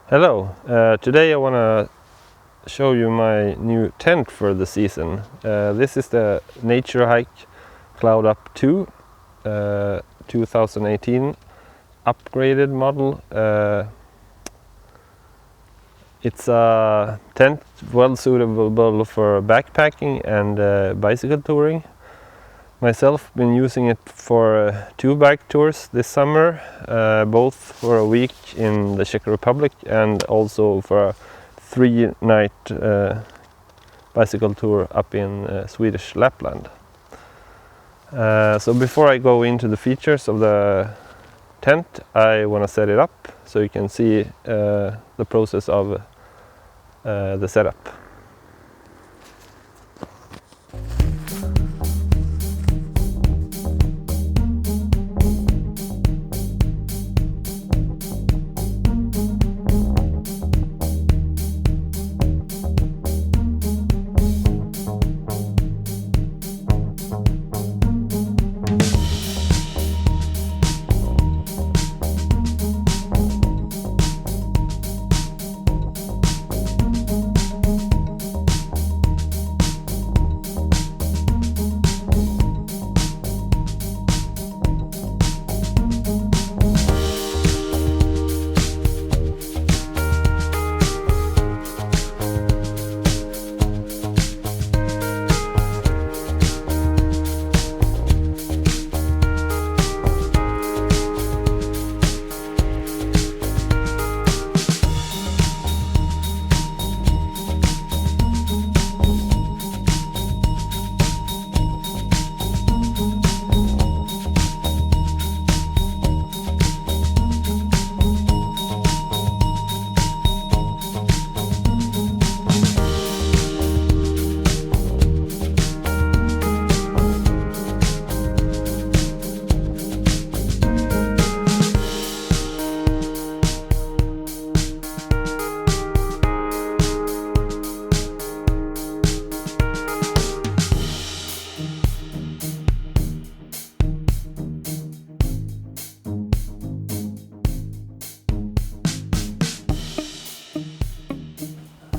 Hello, today I want to show you my new tent for the season. This is the Nature Hike Cloud Up 2 2018 upgraded model. It's a tent well suitable for backpacking and bicycle touring. Myself been using it for 2 bike tours this summer, both for a week in the Czech Republic and also for a 3-night bicycle tour up in Swedish Lapland. So before I go into the features of the tent, I want to set it up so you can see the process of the setup.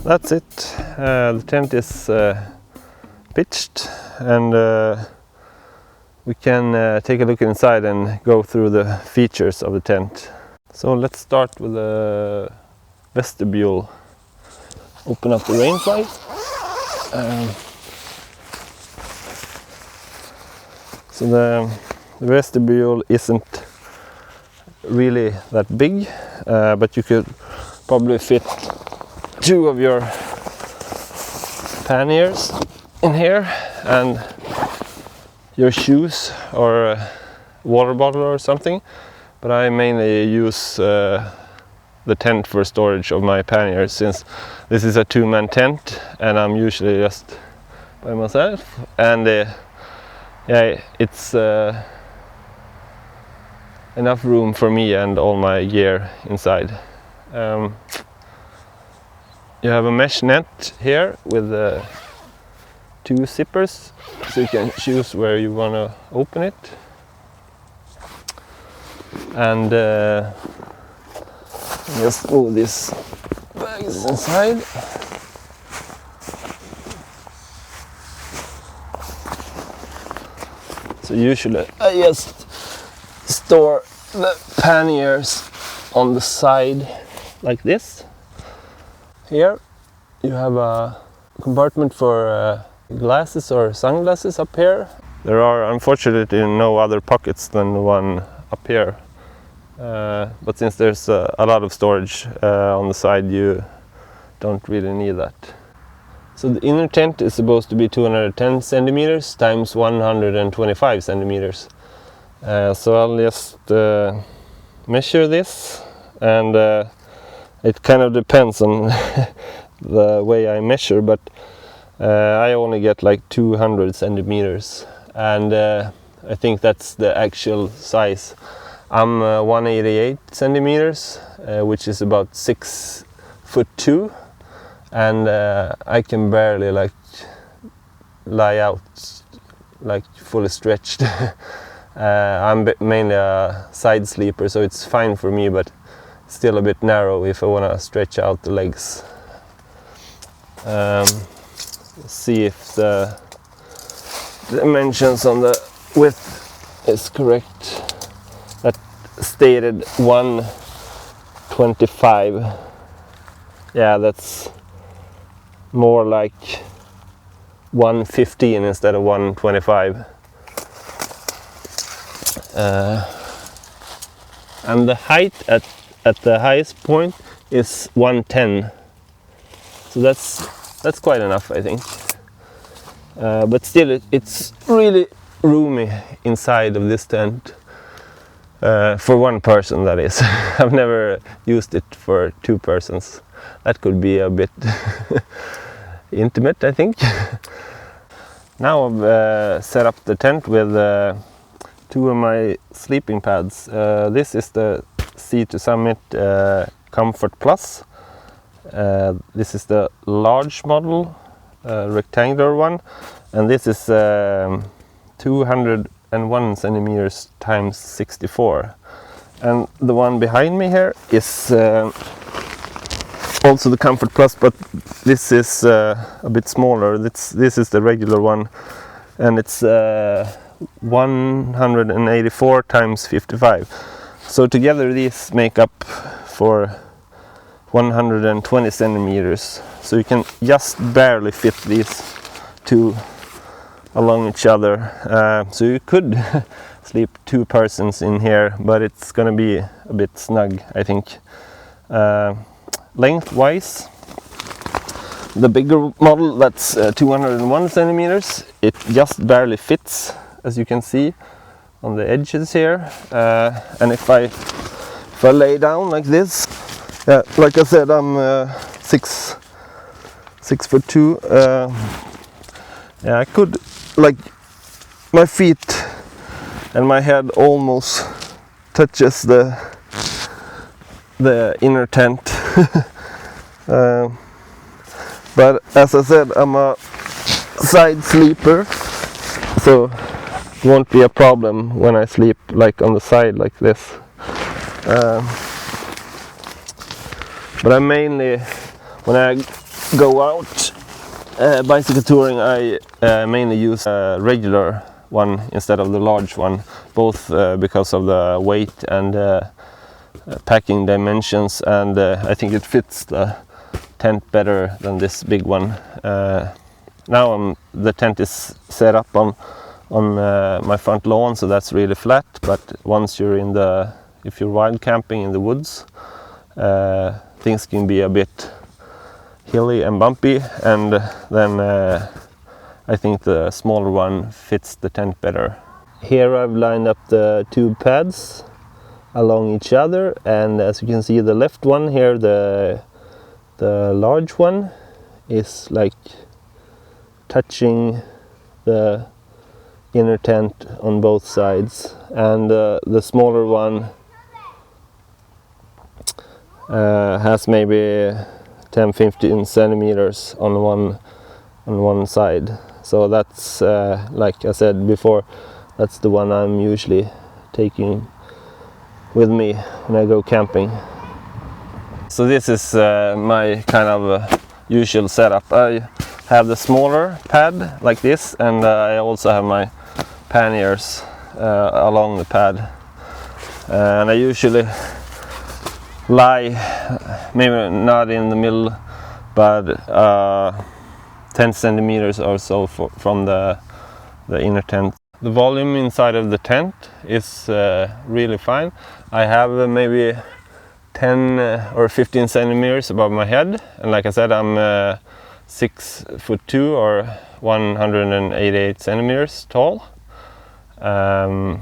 That's it. The tent is pitched and we can take a look inside and go through the features of the tent. So let's start with the vestibule. Open up the rain fly. So the vestibule isn't really that big, but you could probably fit 2 of your panniers in here and your shoes or a water bottle or something, but I mainly use the tent for storage of my panniers, since this is a 2-man tent and I'm usually just by myself, and yeah, it's enough room for me and all my gear inside. You have a mesh net here with 2 zippers, so you can choose where you want to open it. And just move this bags inside. So usually I just store the panniers on the side like this. Here you have a compartment for glasses or sunglasses up here. There are unfortunately no other pockets than the one up here, but since there's a lot of storage on the side, you don't really need that. So the inner tent is supposed to be 210 centimeters times 125 centimeters. So I'll just measure this, and it kind of depends on the way I measure, but I only get like 200 centimeters, and I think that's the actual size. I'm 188 centimeters, which is about 6'2", and I can barely like lie out like fully stretched. I'm mainly a side sleeper, so it's fine for me, but still a bit narrow if I want to stretch out the legs. See if the dimensions on the width is correct. That stated 125. Yeah, that's more like 115 instead of 125. And the height at the highest point is 110. So that's quite enough, I think. But still, it's really roomy inside of this tent. For one person, that is. I've never used it for two persons. That could be a bit intimate, I think. Now I've set up the tent with two of my sleeping pads. This is the Sea to Summit Comfort Plus. This is the large model, rectangular one, and this is 201 centimeters times 64. And the one behind me here is also the Comfort Plus, but this is a bit smaller. This is the regular one, and it's 184 times 55. So together these make up for 120 centimeters. So you can just barely fit these two along each other. So you could sleep two persons in here, but it's gonna be a bit snug, I think. Lengthwise, the bigger model, that's 201 centimeters. It just barely fits, as you can see on the edges here. And if I lay down like this, like I said, I'm 6'2". Yeah, I could, like, my feet and my head almost touches the inner tent. But as I said, I'm a side sleeper, so it won't be a problem when I sleep like on the side like this. But I mainly, when I go out bicycle touring, I mainly use a regular one instead of the large one, both because of the weight and packing dimensions, and I think it fits the tent better than this big one. Now the tent is set up on my front lawn, so that's really flat, but once you're if you're wild camping in the woods, things can be a bit hilly and bumpy, and then I think the smaller one fits the tent better. Here I've lined up the two pads along each other, and as you can see, the left one here, the large one, is like touching the inner tent on both sides, and the smaller one has maybe 10-15 centimeters on one side. So that's like I said before, that's the one I'm usually taking with me when I go camping. So this is my kind of usual setup. I have the smaller pad like this, and I also have my panniers along the pad, and I usually lie maybe not in the middle, but 10 centimeters or so from the inner tent. The volume inside of the tent is really fine. I have maybe 10 or 15 centimeters above my head, and like I said, I'm 6'2" or 188 centimeters tall. The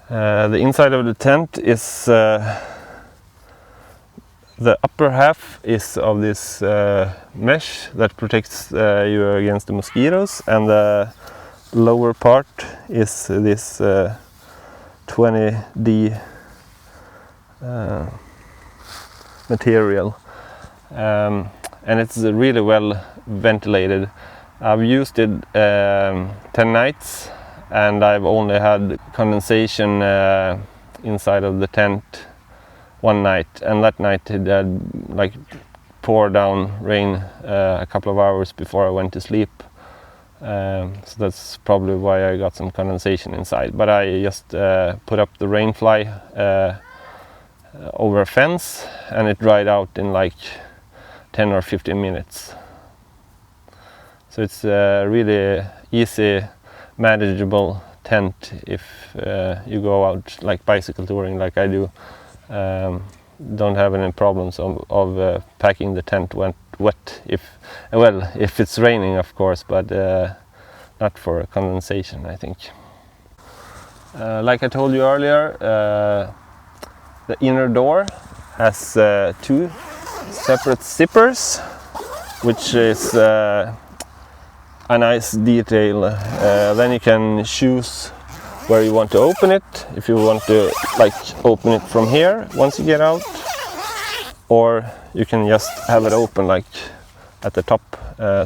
inside of the tent is the upper half is of this mesh that protects you against the mosquitoes, and the lower part is this 20D material, and it's really well ventilated. I've used it 10 nights, and I've only had condensation inside of the tent one night, and that night it had like poured down rain a couple of hours before I went to sleep. So that's probably why I got some condensation inside. But I just put up the rain fly over a fence, and it dried out in like 10 or 15 minutes. So it's a really easy, manageable tent if you go out like bicycle touring like I do. Don't have any problems of packing the tent wet if it's raining, of course, but not for condensation, I think. Like I told you earlier, the inner door has two separate zippers, which is a nice detail. Then you can choose where you want to open it, if you want to like open it from here once you get out, or you can just have it open like at the top,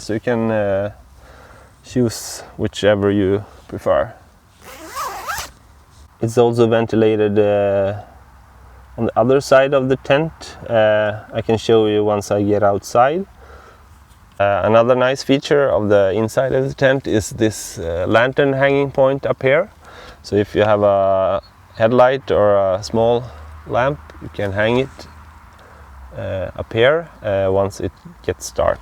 so you can choose whichever you prefer. It's also ventilated on the other side of the tent. I can show you once I get outside. Another nice feature of the inside of the tent is this lantern hanging point up here. So if you have a headlight or a small lamp, you can hang it up here once it gets dark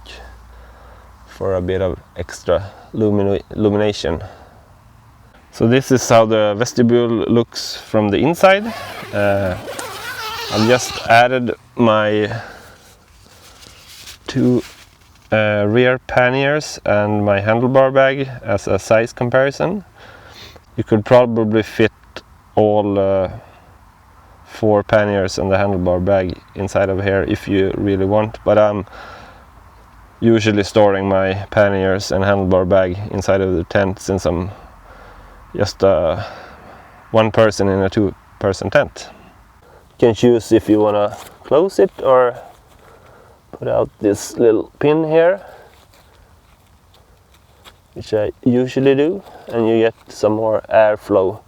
for a bit of extra illumination. So this is how the vestibule looks from the inside. I've just added my two rear panniers and my handlebar bag as a size comparison. You could probably fit all 4 panniers and the handlebar bag inside of here if you really want, but I'm usually storing my panniers and handlebar bag inside of the tent since I'm just one person in a 2-person tent. You can choose if you want to close it or put out this little pin here, which I usually do, and you get some more airflow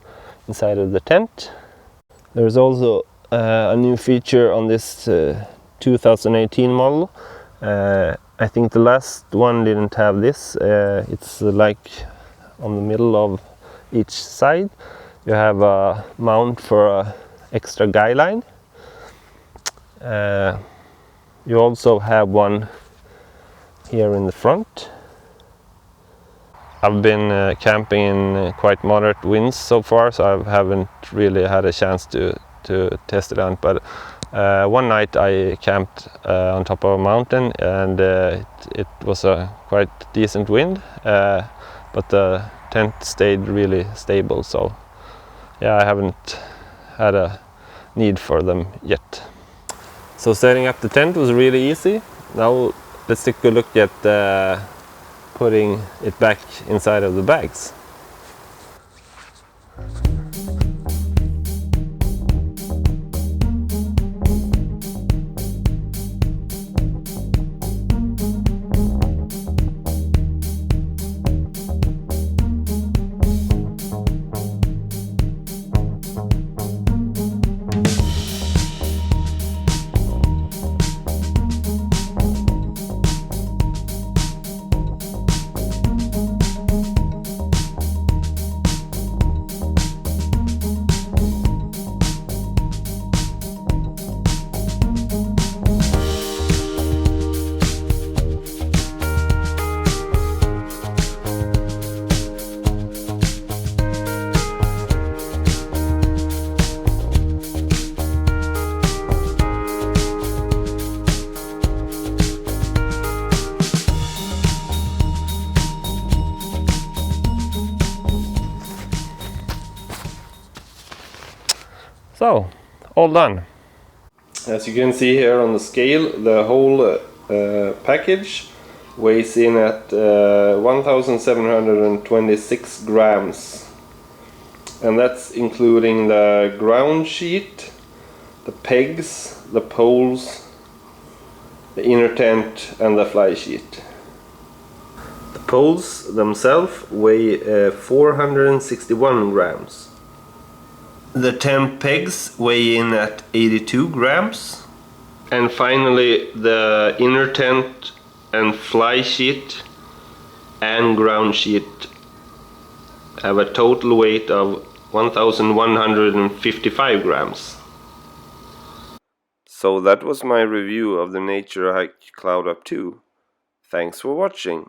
inside of the tent. There's also a new feature on this 2018 model. I think the last one didn't have this. It's like on the middle of each side you have a mount for an extra guy line. You also have one here in the front. I've been camping in quite moderate winds so far, so I haven't really had a chance to test it out. But one night I camped on top of a mountain, and it was a quite decent wind, but the tent stayed really stable. So yeah, I haven't had a need for them yet. So setting up the tent was really easy. Now let's take a look at putting it back inside of the bags. So, all done. As you can see here on the scale, the whole package weighs in at 1,726 grams. And that's including the ground sheet, the pegs, the poles, the inner tent and the fly sheet. The poles themselves weigh 461 grams. The 10 pegs weigh in at 82 grams. And finally the inner tent and fly sheet and ground sheet have a total weight of 1155 grams. So that was my review of the Nature Hike Cloud Up 2. Thanks for watching.